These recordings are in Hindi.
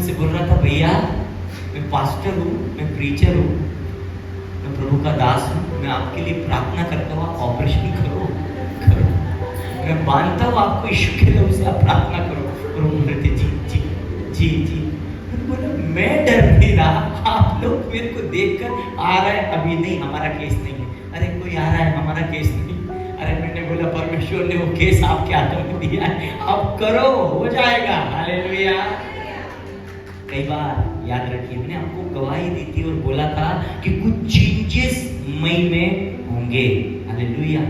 मुझसे बोल रहा था, भैया मैं पास्टर हूँ, मैं प्रीचर हूँ, मैं प्रभु का दास हूँ, मैं आपके लिए प्रार्थना करता हूँ, आप ऑपरेशन करो। मैं मानता हूँ आपको यीशु के नाम से, आप प्रार्थना करो। और वो बोल रहे थे, जी जी जी जी। बोला मैं डर नहीं रहा, आप लोग मेरे को देखकर आ रहा है, अभी नहीं, हमारा केस नहीं है। अरे कोई आ रहा है, हमारा केस नहीं। अरे मैंने बोला परमेश्वर ने वो केस आपके हाथों में दिया है, आप करो, हो जाएगा। हालेलुया। कई बार याद रखिए, मैंने आपको गवाही दी थी और बोला था कि कुछ चेंजेस मई में होंगे। हालेलुया,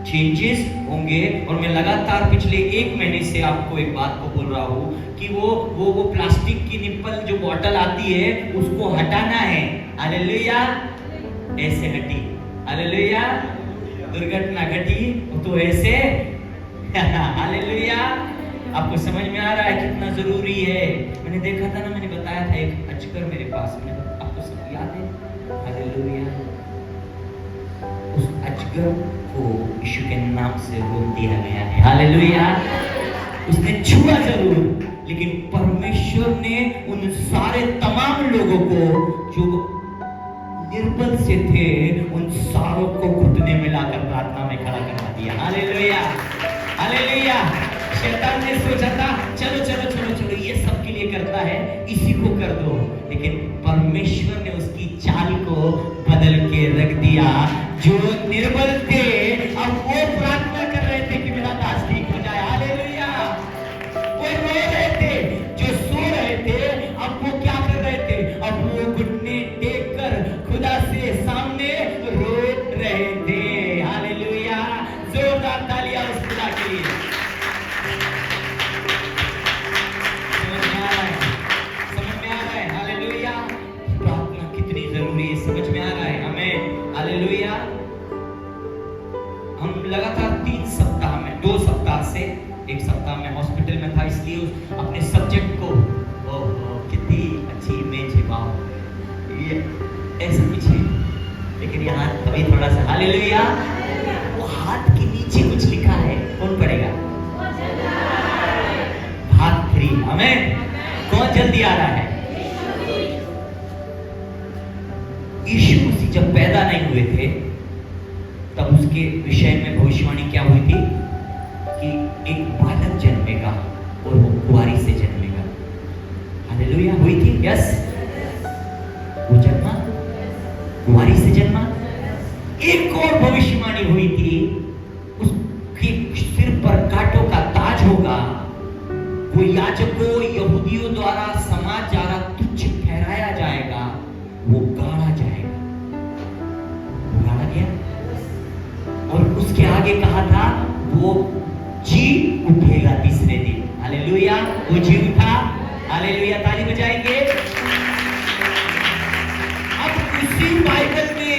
चेंजेस होंगे। और मैं लगातार पिछले 1 महीने से आपको एक बात को बोल रहा हूँ कि वो प्लास्टिक की निप्पल जो बॉटल आती है उसको हटाना है। हालेलुया, ऐसे हटी। हालेलुया, दुर्घटना घटी तो ऐसे। हालेलुया, आपको समझ में आ रहा है कितना जरूरी है। मैंने देखा था ना, मैंने बताया था एक अजगर मेरे पास में, आपको सब याद है। हालेलुया, उस अजगर को यीशु के नाम से रोक दिया गया है। हालेलुया, उसने छुआ जरूर, लेकिन परमेश्वर ने उन सारे तमाम लोगों को जो निर्बल से थे, उन सारों को घुटने में लाकर प्रार्थना में खड़ा करा दिया। Hallelujah, hallelujah. शैतान ने सोचा था चलो चलो चलो चलो, ये सबके लिए करता है, इसी को कर दो, लेकिन परमेश्वर ने उसकी चाल को बदल के रख दिया। जो निर्बल थे अब वो प्रार्थना कर रहे थे कि मेरा दास ठीक हो जाए। हालेलुया, वो रो रहे थे। जो सो रहे थे अब वो क्या कर रहे थे, अब वो घुटने टेक कर खुदा से सामने रो रहे थे। हालेलुया, जोरदार तालियां उस खुदा के लिए। समझ में आ रहा है? हालेलुया, प्रार्थना कितनी जरूरी है, समझ में आ रहा है हमें। हालेलुया, हम लगातार 3 सप्ताह में, 2 सप्ताह से, 1 सप्ताह में हॉस्पिटल में था, इसलिए अपने सब्जेक्ट को, कितनी अच्छी इमेज है, वाह, ये ऐसा पीछे, लेकिन यहाँ अभी थोड़ा सा। हालेलुया, वो हाथ के नीचे कुछ लिखा है, कौन पढ़ेगा? हाथ फ्री। हमें कौन जल्दी आ रहा है? यीशु मसीह जब पैदा नहीं हुए थे तब उसके विषय में भविष्यवाणी क्या हुई थी कि एक बालक जन्मेगा और वो कुंवारी से जन्मेगा। हालेलुया, हुई थी। यस, वो जन्मा, कुंवारी से जन्मा। एक और भविष्यवाणी हुई थी, उसके सिर पर कांटों का ताज होगा, वो याजकों यहूदियों द्वारा समाज द्वारा तुच्छ ठहराया जाएगा, वो गाड़ा जाएगा। वो गाड़ा गया और उसके आगे कहा था वो जी उठेगा 3रे दिन। हालेलुया, वो जी उठा। हालेलुया, ताली बजाएंगे। अब उसी बाइबल में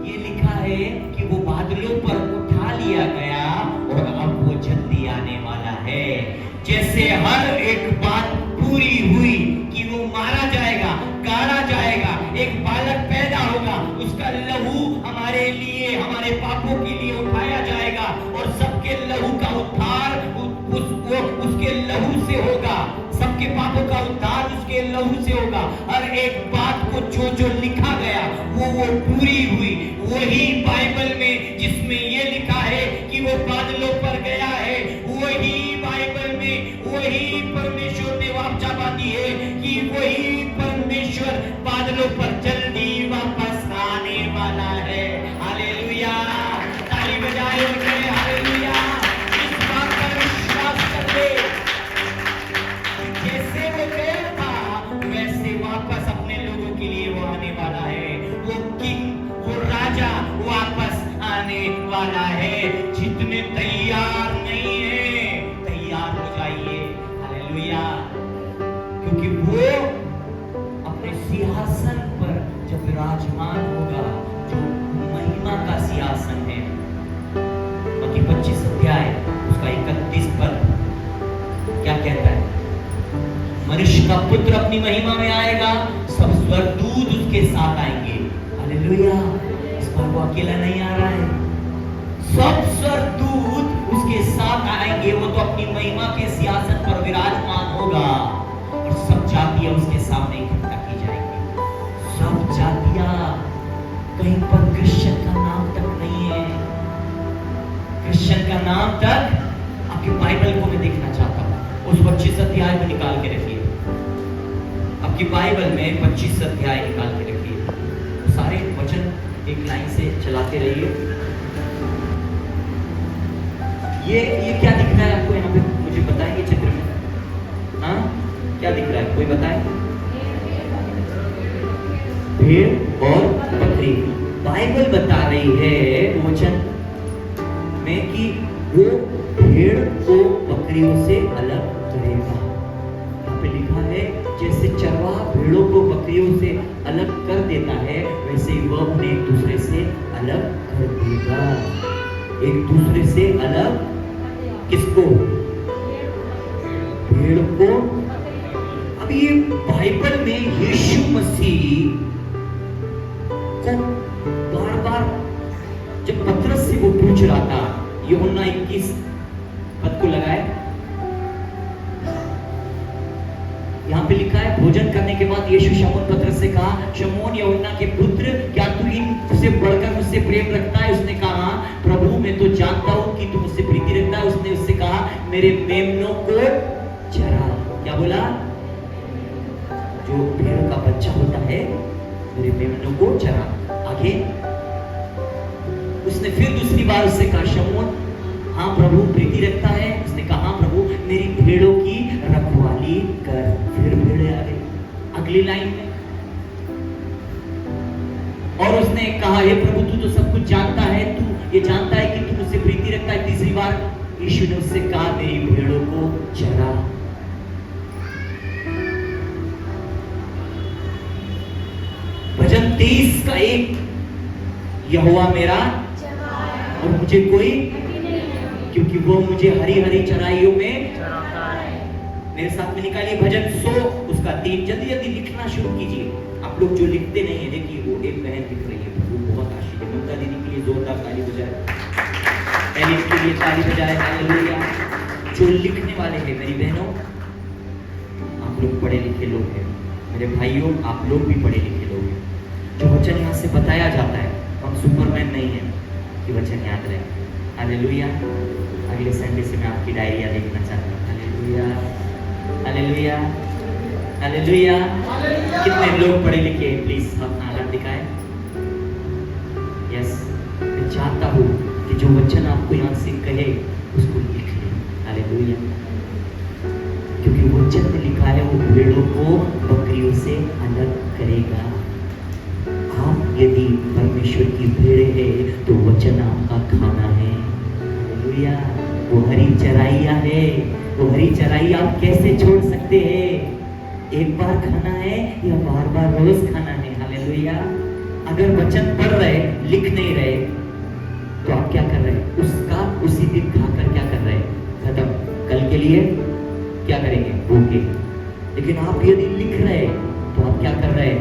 ये लिखा है कि वो बादलों पर उठा लिया गया और अब वो जल्दी आने वाला है। जैसे हर एक बात पूरी हुई कि वो मारा जाएगा, गाड़ा जाएगा, एक बालक पैदा होगा, उसका लहू हमारे लिए, हमारे पापों के लिए उठाया जाएगा और सबके लहू का उद्धार उसके लहू से होगा। सबके पापों का उद्धार उसके लहू से होगा। हर एक बात को जो जो लिखा गया वो पूरी हुई। वही बाइबल में जिसमें ये लिखा है कि वो बादलों पर गया है, वही बाइबल में वही परमेश्वर ने वाचा बांधी है कि वही परमेश्वर बादलों पर जल्दी वापस आने वाला है। हालेलुया, ताली बजाए और कहे हालेलुया। इस बात पर विश्वास कर ले, जैसे वो गया था वैसे वापस अपने लोगों के लिए वो आने वाला है। वो किंग, वो राजा वापस आने वाला है। जितने तैयार नहीं है, तैयार हो जाइए। हालेलुया, क्योंकि वो अपने सिंहासन पर जब विराजमान होगा, जो महिमा का सिंहासन है। बाकी 25 अध्याय उसका 31 पद क्या कहता है? मनुष्य का पुत्र अपनी महिमा में आएगा, सब स्वर्गदूत उसके साथ आएंगे। हालेलुया, इस बार वो अकेला नहीं आ रहा है, सब स्वर्गदूत उसके साथ आएंगे। वो तो अपनी महिमा के सिंहासन पर विराजमान होगा, नाम तक आपकी बाइबल को मैं देखना चाहता हूँ। उस 25 अध्याय को निकाल के रखिए, आपकी बाइबल में 25 अध्याय निकाल के रखिए। सारे वचन एक लाइन से चलाते रहिए। ये क्या दिख रहा है आपको यहाँ पे, मुझे बताएंगे चित्र में? हाँ, क्या दिख रहा है, कोई बताए? भेड़ और बकरी। बाइबल बता रही है वचन में कि वो भेड़ को बकरियों से अलग करेगा। यहाँ पे लिखा है जैसे चरवाहा भेड़ों को बकरियों से अलग कर देता है, वैसे ही वह उन्हें एक दूसरे से अलग कर देगा। एक दूसरे से अलग किसको? भेड़ को। अब ये बाइबल में यीशु मसीह को बार बार जब पतरस से वो पूछ रहा था, यूहन्ना 21 पद को लगाए, यहाँ पे लिखा है भोजन करने के बाद यीशु शमौन पतरस से कहा, शमौन यूहन्ना के पुत्र, क्या तू इनसे बढ़कर मुझसे प्रेम रखता है? उसने कहा, प्रभु मैं तो जानता हूँ कि तू मुझसे प्रीति रखता है। उसने उससे कहा, मेरे मेमनों को चरा। क्या बोला? जो भेड़ का बच्चा होता है, मेरे मेमनों को चरा। आगे उसने फिर दूसरी बार उससे कहा, शमौन हाँ प्रभु प्रीति रखता है? उसने कहा, हाँ प्रभु मेरी भेड़ों की रखवाली कर। फिर भेड़े आ गई अगली लाइन में, और उसने कहा, हे प्रभु तू तो सब कुछ जानता है, तू ये जानता है कि तू मुझसे प्रीति रखता है। तीसरी बार यीशु ने उससे कहा, मेरी भेड़ों को चरा। भजन 23 का 1, यहोवा मेरा और मुझे कोई, क्योंकि वो मुझे हरी हरी चराइयों में चराता है। मेरे साथ में निकालिए भजन 100 उसका 3। जल्दी जल्दी लिखना शुरू कीजिए। आप लोग जो लिखते नहीं है, देखिए वो एक बहन लिख रही है, वो बहुत आशीष है। ममता दीदी के लिए जोरदार ताली बजाए, एलिस के लिए ताली बजाए, हालेलुया। जो लिखने वाले हैं मेरी बहनों, आप लोग पढ़े लिखे लोग हैं, मेरे भाइयों आप लोग भी पढ़े लिखे लोग हैं। जो वचन यहाँ से बताया जाता है, हम सुपरमैन नहीं है कि वचन याद रहे। हालेलुया। अगले संडे से मैं आपकी डायरिया देखना चाहता हूँ। Hallelujah, hallelujah, hallelujah. कितने लोग पढ़े लिखे हैं, प्लीज अपना हाथ दिखाएं। यस, मैं चाहता हूँ कि जो वचन आपको यहाँ से कहे उसको लिख लें। हालेलुया। क्योंकि वचन में लिखा है वो भेड़ों को बकरियों से अलग करेगा। आप यदि परमेश्वर की भेड़े हैं तो वचन आपका खाना है। हालेलुया। वो हरी चराइया है, वो हरी चराई आप कैसे छोड़ सकते हैं? एक बार खाना है या बार बार रोज खाना है? हालेलुया। अगर वचन पढ़ रहे, लिख नहीं रहे, तो आप क्या कर रहे हैं? उसका उसी दिन खाकर क्या कर रहे हैं? खत्म। कल के लिए क्या करेंगे? भूखे। लेकिन आप यदि लिख रहे तो आप क्या कर रहे हैं?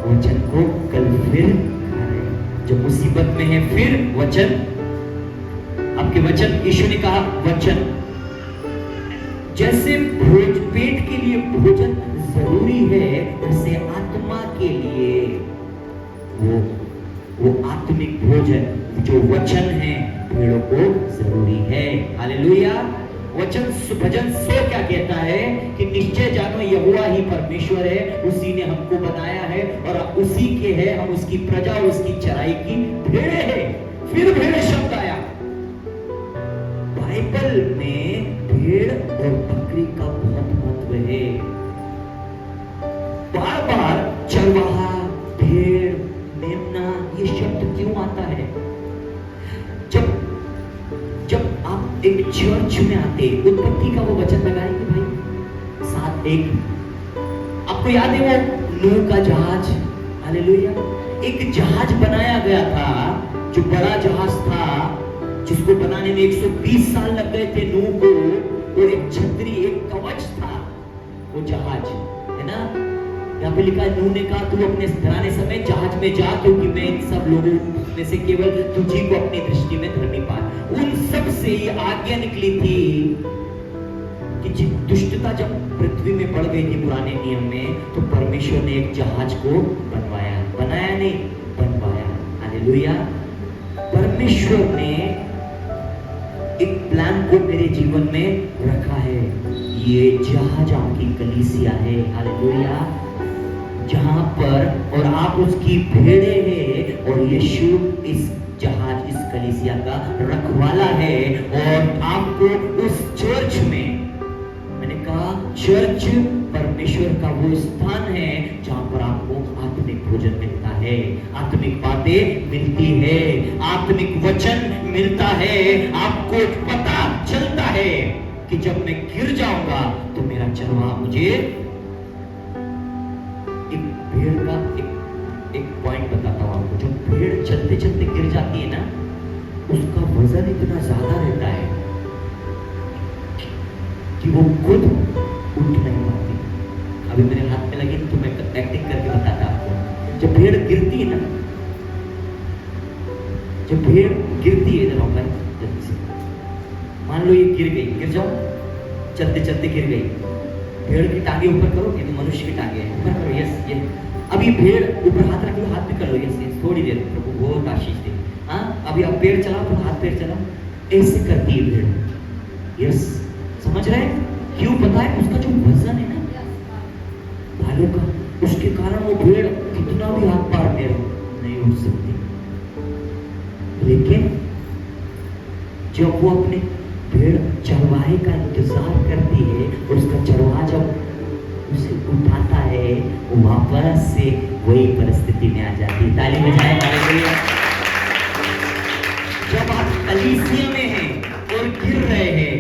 वचन को कल फिर खा रहे हैं। जब मुसीबत में है फिर वचन, आपके वचन, यीशु ने कहा वचन, जैसे पेट के लिए भोजन जरूरी है, वैसे आत्मा के लिए वो आत्मिक भोजन जो वचन है भेड़ों को जरूरी है। हालेलुया। वचन भजन 100 क्या कहता है कि निश्चय जानो यहोवा ही परमेश्वर है, उसी ने हमको बनाया है और उसी के है, हम उसकी प्रजा और उसकी चराई की भेड़े हैं। फिर भेड़ शब्द आया। बाइबल में भेड़ और बकरी का बहुत महत्व है। बार बार चरवाहा, भेड़, मेमना ये शब्द क्यों आता है? जब आप एक चर्च में आते, उत्पत्ति का वो वचन लगाएंगे भाई 7:1, आपको याद है वो नूह का जहाज? हालेलुया। एक जहाज बनाया गया था जो बड़ा जहाज था, जिसको बनाने में 120 साल लग गए थे नूह को। और एक छतरी, एक कवच था वो जहाज, है ना? यहाँ पे लिखा है नूह ने कहा तू अपने घराने समेत जहाज में जा, क्योंकि मैं इन सब लोगों में से केवल तुझी को अपनी दृष्टि में धर्मी पाया। उन सब से ये आज्ञा निकली थी कि दुष्टता जब पृथ्वी में बढ़ गई थी पुराने नियम में, तो परमेश्वर ने एक जहाज को बनवाया, बनाया नहीं, बनवाया। हालेलुया। परमेश्वर ने एक प्लान को मेरे जीवन में रखा है। ये जहाज आपकी कलीसिया है, हालेलुया, जहां पर और आप उसकी भेड़े हैं और यीशु इस जहाज, इस कलीसिया का रखवाला है। और आपको उस चर्च में, मैंने कहा चर्च परमेश्वर का वो स्थान है जहां पर आपको आत्मिक भोजन मिलता है, आत्मिक बातें मिलती है, आत्मिक वचन मिलता है। आपको पता चलता है कि जब मैं गिर जाऊंगा तो मेरा चरवाहा मुझे, एक भेड़ का एक पॉइंट बताता हूं आपको। जो भेड़ चलते चलते गिर जाती है ना, उसका वजन इतना ज्यादा रहता है कि वो खुद उठ नहीं पाती। अभी मेरे हाथ में लगी तो मैं एक्टिंग करके बताता आपको। जब भेड़ गिरती है ना, जब भेड़ गिरती है, इधर आओ भाई, जल्दी से। मान लो ये गिर गई, गिर जाओ, चलते चलते गिर गई। भेड़ की टांगे ऊपर करो, ये तो मनुष्य की टांगे हैं, ऊपर करो, यस ये। अभी भेड़ ऊपर हाथ रख लो, हाथ में कर लो, यस यस, थोड़ी देर, प्रभु बहुत आशीष दे। हाँ, अभी आप पैर चलाओ, तो हाथ पैर चलाओ, ऐसे करती है भेड़, यस, समझ रहे हैं? क्यों? पता है उसका जो वजन है ना भालू का, उसके कारण वो भेड़ कितना भी हाथ पार दे नहीं उठ सकती। लेकिन जब वो अपने भेड़ चरवाहे का इंतजार करती है, उसका चरवाहा जब उसे उठाता है, वो वापस से वही परिस्थिति में आ जाती है। ताली बजाएं, हालेलुया। जब आप कलीसिया में हैं और गिर रहे हैं,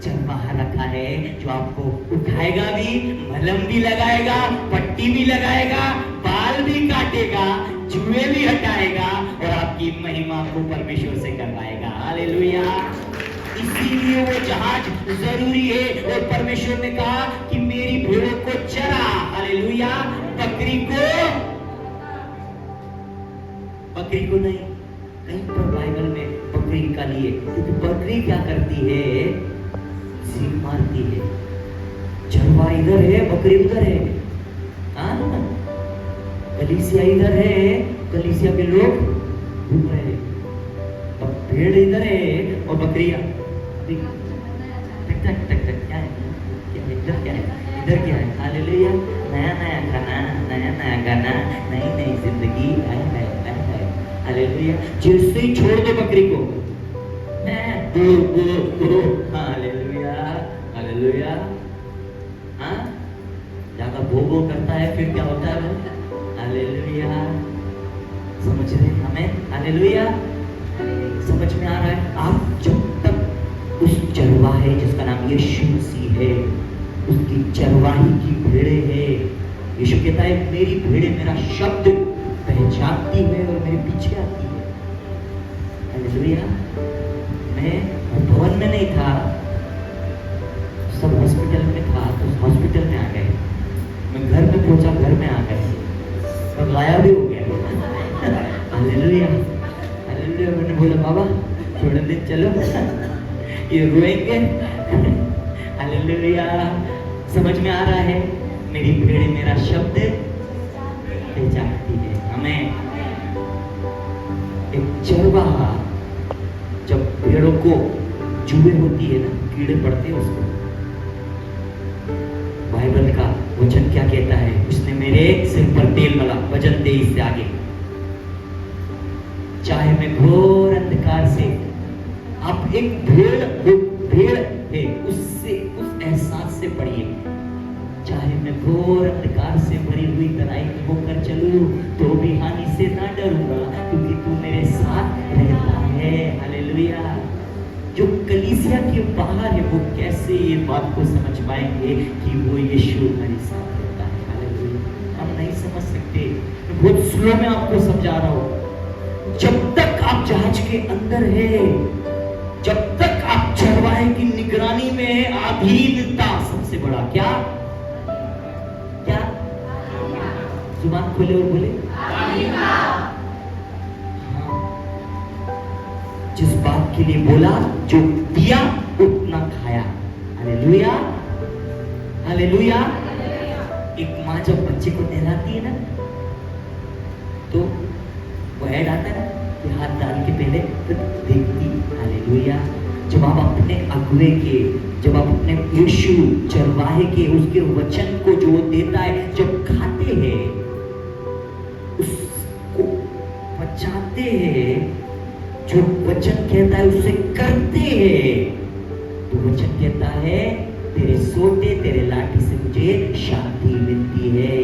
चरवाहा रखा है जो आपको उठाएगा भी, मलहम भी लगाएगा, पट्टी भी लगाएगा, बाल भी काटेगा, जुए भी हटाएगा और आपकी महिमा को परमेश्वर से करवाएगा। हालेलुया। इसीलिए वो जहाज जरूरी है। और परमेश्वर ने कहा कि मेरी भेड़ों को चरा, हालेलुया, बकरी को नहीं। कहीं पर बाइबल में बकरी का लिए, क्योंकि बकरी क्या करती है, सींग मारती है। चरवा इधर है, बकरी उधर है। हाँ, कलीसिया इधर है, कलीसिया के लोग घूम रहे हैं, भेड़ इधर है और बकरियां टक टक टक टक। क्या है, क्या इधर क्या है, इधर क्या है? हालेलुया, नया नया खाना, नया नया गाना, नई नई जिंदगी, हालेलुया। जैसे ही छोड़ दो बकरी को, हालेलुया हालेलुया, हाँ, ज्यादा भो भो करता है, फिर क्या होता है? हालेलुया, समझ रहे हैं हमें? हालेलुया, समझ में आ रहा है? आप जब तक उस चरवाहे जिसका नाम यीशु मसीह है, उसकी चरवाही की भेड़े है। यीशु कहता है मेरी भेड़े मेरा शब्द पहचानती है और मेरे पीछे आती है। हालेलुया। मैं भवन में नहीं था, सब हॉस्पिटल में था, तो हॉस्पिटल में आ गए। मैं घर में पहुंचा, घर में आ गए, सब गायब भी हो गया। Hallelujah hallelujah. मैंने बोला बाबा थोड़े दिन चलो, ये रोएंगे। हालेलुया। समझ में आ रहा है? मेरी भेड़ मेरा शब्द पहचानती है। हमें एक चरवाहा जब भेड़ों को जुए होती है ना, कीड़े पड़ते हैं उसको, बाइबल का वचन क्या कहता है? उसने मेरे सिर पर तेल मला, वचन दे इससे आगे, चाहे मैं घोर अंधकार से, आप एक भेड़ है, उससे उस एहसास से पढ़िए, चाहे मैं घोर अंधकार से भरी हुई तराई में होकर चलूं तो भी हानि से ना डरूंगा, क्योंकि तू मेरे साथ रहता है। हालेलुया। जो कलीसिया के बाहर है वो कैसे ये बात को समझ पाएंगे कि वो यीशु हमारे साथ रहता है? हालेलुया। हम नहीं समझ सकते, बहुत स्लो में आपको समझा रहा हूं। जब तक आप जहाज के अंदर है, जब तक आप चरवाहे की निगरानी में है, अधीनता सबसे बड़ा क्या क्या? जुबान खोले और बोले हाँ। जिस बात के लिए बोला, जो दिया उतना खाया। Hallelujah hallelujah. एक माँ जब बच्चे को नहलाती है ना, तो वो ऐड आता है ना कि हाथ डाल के पहले तो देखती, हालेलुया, जब आप अपने अगुवे के, जब आप अपने यीशु चरवाहे के उसके वचन को जो देता है जब खाते हैं, उसको पचाते हैं, जो वचन कहता है उसे करते हैं, तो वचन कहता है तेरे सोते तेरे लाठी से मुझे शांति मिलती है,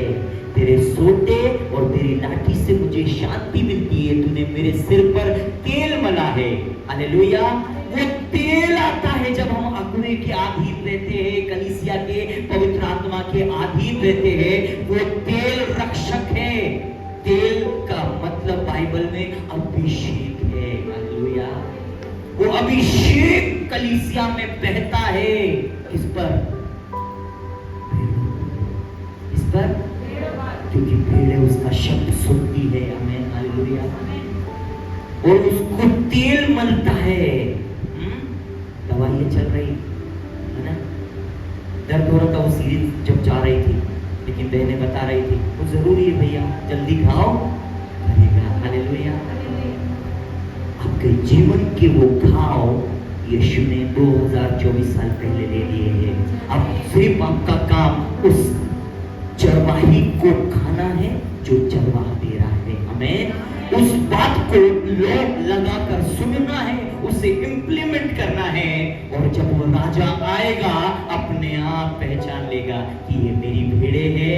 तेरे सोते और तेरी लाठी से मुझे शांति मिलती है, तूने मेरे सिर पर तेल मला है। हालेलुया। वो तेल आता है जब हम अगुवे के अधीन रहते हैं, कलीसिया के पवित्र आत्मा के अधीन रहते हैं। वो तेल रक्षक है। तेल का मतलब बाइबल में अभिषेक है। हालेलुया। वो अभिषेक कलीसिया में बहता है। किस पर? इस पर, क्योंकि भेड़ें उसका शब्द सुनती है। आमीन। हालेलुया। और उसको तेल मलता है। दवाइयां चल रही है ना, दर्द हो रहा था, वो सीरीज जब जा रही थी, लेकिन बहनें बता रही थी वो जरूरी है भैया, जल्दी खाओ करेगा। हालेलुया। आपके जीवन के वो घाव यीशु ने 2024 साल पहले ले लिए हैं। अब सिर्फ आपका काम उस चरवाही को खाना है जो चरवाहा दे रहा है। हमें उस बात को लगाकर सुनना है, उसे इंप्लीमेंट करना है, और जब वो राजा आएगा अपने आप पहचान लेगा कि ये मेरी भेड़े है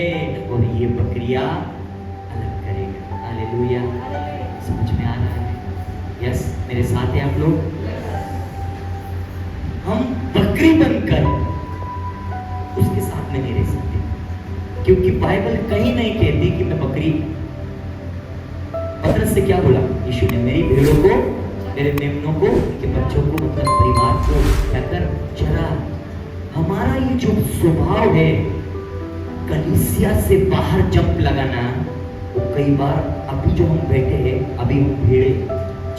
और ये बकरियां अलग करेगा। हालेलुया। समझ में आ रहा है? यस, मेरे साथ हैं आप लोग? हम बकरी बनकर उसके साथ में नहीं रह सकते, क्योंकि बाइबल कहीं नहीं कहती कि मैं बकरी। पतरस से क्या बोला यीशु ने? मेरी भेड़ों को, मेरे मेमनों को, के बच्चों को, मतलब परिवार को कहकर चरा। हमारा ये जो स्वभाव है कलीसिया से बाहर जंप लगाना, वो कई बार अभी जो हम बैठे हैं, अभी हम भेड़े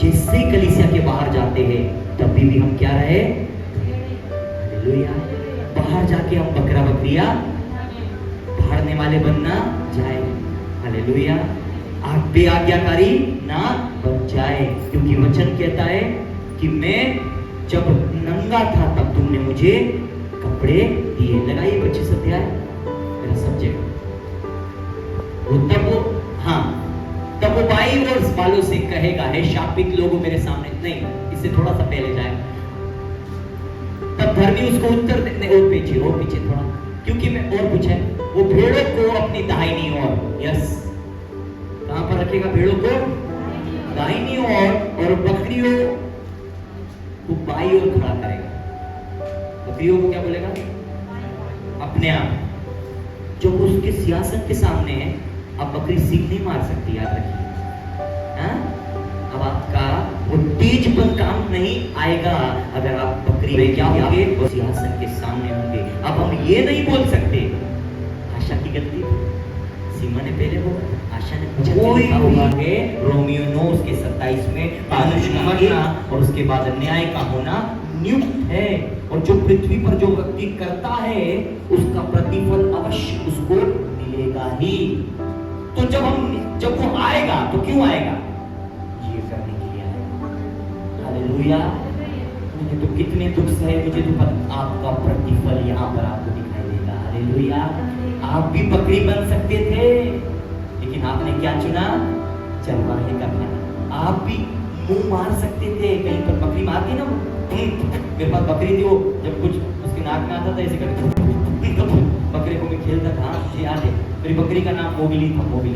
जैसे ही कलीसिया के बाहर जाते हैं तभी भी हम क्या रहे? हालेलुया। बाहर जाके हम बकरा बकरियां फाड़ने वाले बनना जाए। हालेलुया। आप बेआज्ञाकारी ना बन जाए, क्योंकि वचन कहता है कि मैं जब नंगा था तब तुमने मुझे कपड़े दिए। लगाइए 25 अध्याय, मेरा सब्जेक्ट। तब वो बाई और बालों से कहेगा, हे शापित लोगों मेरे सामने, नहीं, इससे थोड़ा सा पहले जाए। तब धर्मी उसको उत्तर देने, और पीछे थोड़ा, क्योंकि मैं और पूछे, वो भेड़ों को अपनी दाहिनी ओर, यस, कहां पर रखेगा? भेड़ों को दाहिनी ओर, और बकरियों को बाई ओर खड़ा करेगा। बकरियों को क्या बोलेगा? अपने आप। जो उसके सियासत के सामने है, अब बकरी सीख नहीं मार सकती, याद रखिए। अब आपका वो तेजपन काम नहीं आएगा अगर आप बकरी में क्या होंगे? वो सिंहासन के सामने होंगे। अब हम ये नहीं बोल सकते आशा की गलती सीमा ने पहले बोला, आशा ने कोई होंगे। रोमियो 9 उसके 27 में मनुष्य का मरना और उसके बाद न्याय का होना नियुक्त है, और जो पृथ्वी पर जो व्यक्ति करता है उसका प्रतिफल अवश्य उसको मिलेगा ही। तो जब वो आएगा तो क्यों आएगा? ये करने के लिए आएगा। हालेलुया। मुझे तो कितने दुख सहे, मुझे तो आपका प्रतिफल यहाँ पर आपको दिखाई देगा। हालेलुया। आप भी बकरी बन सकते थे, लेकिन आपने क्या चुना? चरवाहे का खाना। आप भी मुंह मार सकते थे, कहीं पर बकरी मारती ना, मेरे पास बकरी थी, वो जब कुछ उसके नाक में आता था ऐसे करके बकरे को मैं खेलता था। मुझे याद है, मेरी बकरी का नाम मोबिली था। मोबिली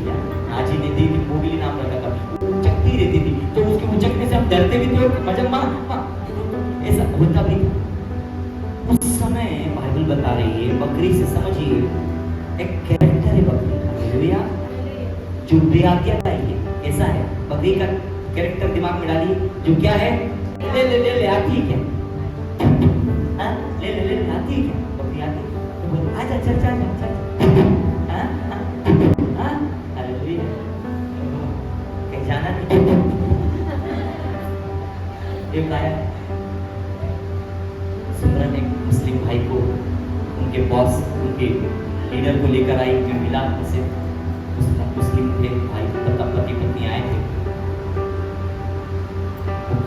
आजी ने दी थी, मोबिली नाम रखा था। वो चकती रहती थी, तो उसके वो चकने से हम डरते भी थे, मजा माँ ऐसा होता भी था। उस समय बाइबल बता रही है, बकरी से समझिए एक कैरेक्टर है बकरी। हालेलुया। जो बेआज्ञाकारी है, ऐसा है बकरी का कैरेक्टर, दिमाग में डालिए। जो क्या है? ले ले ले ले आती है क्या? ले ले ले ले आती है क्या? बकरी आती है तो बोल आजा चल चल चल। हालेलुया। कहीं जाना नहीं। एक आया सिमरन, एक मुस्लिम भाई को उनके बॉस, उनके लीडर को लेकर आई, जो मिला उनसे, मुस्लिम थे भाई, पति पत्नी आए थे,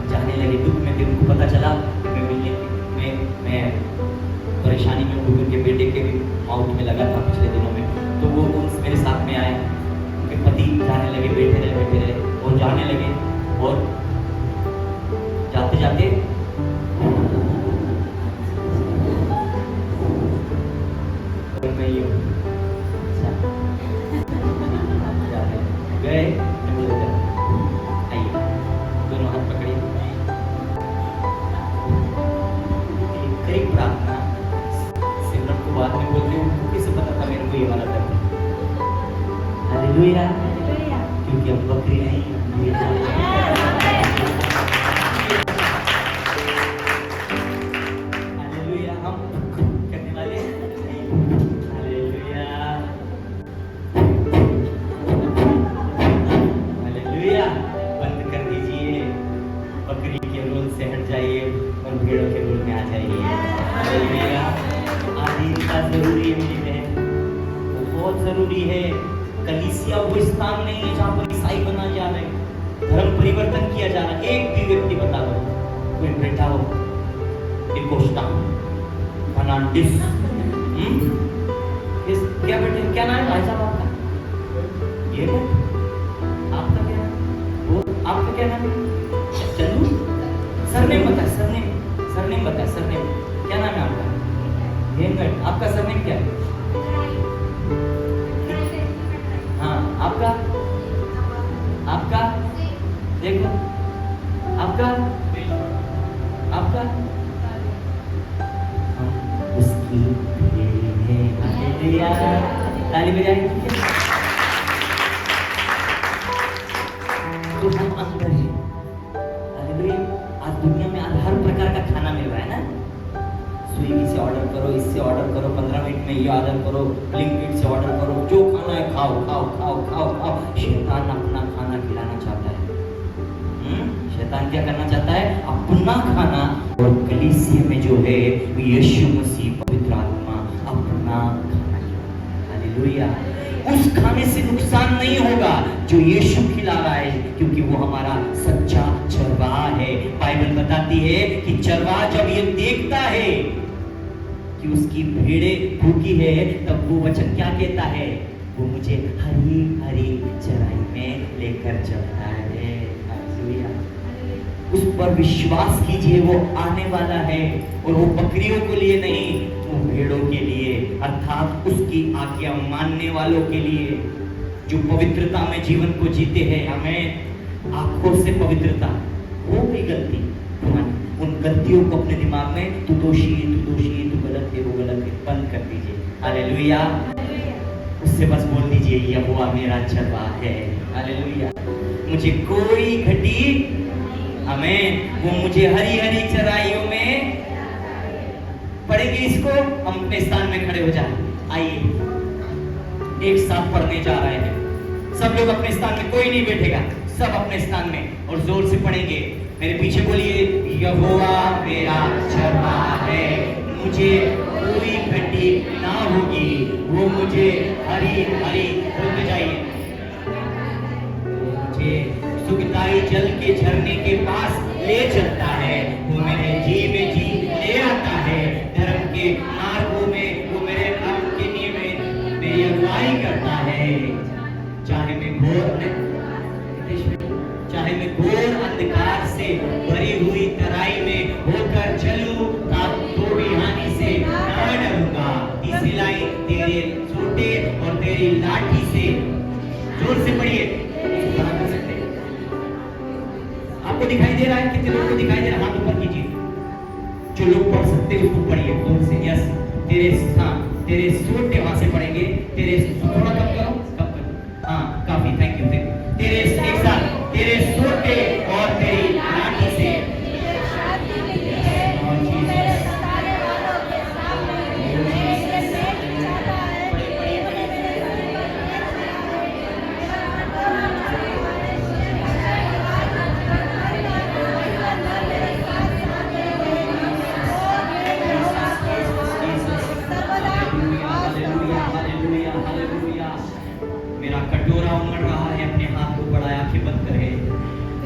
जाने लगे दुख में। फिर उनको पता चला कि मैं मिलने मैं परेशानी में हूँ, उनके बेटे के भी माउथ में लगा था पिछले दिनों में, तो वो मेरे साथ में आए, उनके पति जाने लगे, बैठे रहे और जाने लगे, और जाते जाते मैं ये गए, आइए दोनों हाथ पकड़िए, कई प्रार्थना सिमरन को बाद में बोलते हैं, किसे पता था मेरे को ये वाला दर्द। हालेलुया, क्योंकि हम बकरी नहीं, हालेलुया, हम करने वाले हालेलुया, हालेलुया। बंद कर दीजिए, बकरी के रोल से हट जाइए और भेड़ों के रोल में आ जाइए। हालेलुया, आधीनता जरूरी है मेरी बहन, वो बहुत जरूरी है। कलीसिया वो स्थान नहीं है जहाँ पर ईसाई बना जा रहे, धर्म परिवर्तन किया जा रहा है। एक भी व्यक्ति बता दो, कोई बैठा हो डिकोस्टा फर्नांडिस, क्या बेटे, क्या नाम है भाई साहब आपका? ये है आपका क्या नाम? वो आपका क्या नाम है? चंदू? सरनेम बताए, सरनेम बताए, सरनेम क्या नाम है आपका? हेमगढ़। आपका सरनेम क्या है? हाँ, आपका देखो, आपका उसकी ताली बजाएंगे। तो हम अंदर हैं। हालेलुया। आज दुनिया में आज हर प्रकार का खाना मिल रहा है ना, स्विगी से ऑर्डर करो, इससे ऑर्डर करो, 15 मिनट में ये ऑर्डर करो, ब्लिंकिट से ऑर्डर करो, जो खाना है खाओ खाओ खाओ खाओ खाओ। शैतान अपना खाना खिलाना चाहता है। शैतान क्या करना चाहता है? अपना खाना। और कलीसिया में जो है यीशु मसीह पवित्र आत्मा अपना खाना खिलाता है। हालेलुया। उस खाने से नुकसान नहीं होगा जो यीशु खिला रहा है, क्योंकि वो हमारा सच्चा चरवाहा है। बाइबल बताती है कि चरवाहा जब ये देखता है कि उसकी भेड़ें भूखी है, तब वो वचन क्या कहता है? वो मुझे हरी हरी चराई में लेकर चलता है। हालेलुया। उस पर विश्वास कीजिए, वो आने वाला है, और वो बकरियों के लिए नहीं, वो भेड़ों के लिए, अर्थात उसकी आज्ञा मानने वालों के लिए, जो पवित्रता में जीवन को जीते हैं। हमें आंखों से पवित्रता, हो गई गलती, उन गलतियों को अपने दिमाग में तू दोषी, तू गलत है, वो गलत है, बंद कर दीजिए। हालेलुया। उससे बस बोल दीजिए, यहोवा मेरा चरवाहा है। हालेलुया। मुझे कोई घटी, हमें वो मुझे हरी हरी चराइयों में पढ़ेंगे। इसको हम अपने स्थान में खड़े हो जाए। आइए एक साथ पढ़ने जा रहे हैं। सब लोग अपने स्थान में, कोई नहीं बैठेगा, सब अपने स्थान में, और जोर से पढ़ेंगे। मेरे पीछे बोलिए, यहोवा मेरा चरवाहा है, मुझे कोई घटी ना होगी, वो मुझे हरी हरी, बोलते जाइए, मुझे सुखदाई जल के झरने के पास ले चलता है, वो मेरे जी में जी ले आता है, धर्म के मार्गों में वो मेरे काम के लिए मेरी अगुवाई करता है। चाहे मैं घोर अंधकार से भरी हुई तराई में होकर चलूं, तो भी हानि से न डरूंगा। तीसरी लाइन, तेरे छोटे और तेरी लाठी से, जोर से पढ़िए। आपको दिखाई दे रहा है? कितने लोगों को दिखाई दे रहा है? हाथ ऊपर कीजिए। जो लोग पढ़ सकते हैं उसको पढ़िए जोर से। यस, तेरे छोटे, वहां से पढ़ेंगे। तेरे थोड़ा कम करो, हाँ काफी, थैंक यू। तेरे एक साथ, तेरे छोटे और तेरी लाठी से, मेरा कटोरा उमड़ रहा है, अपने हाथ को बढ़ाया, आंखें बंद करे।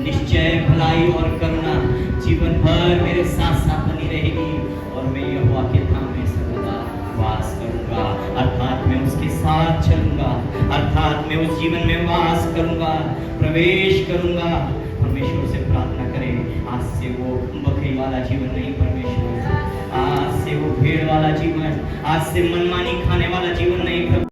निश्चय भलाई और करुणा जीवन भर मेरे साथ साथ बनी रहेगी और मैं यहोवा के धाम में सर्वदा वास करूंगा। अर्थात मैं उसके साथ चलूंगा, अर्थात मैं उस जीवन में वास करूंगा, प्रवेश करूंगा। परमेश्वर से प्रार्थना करें, आज से वो बकरी वाला जीवन नहीं परमेश्वर, आज से वो भेड़ वाला जीवन, आज से मनमानी खाने वाला जीवन नहीं।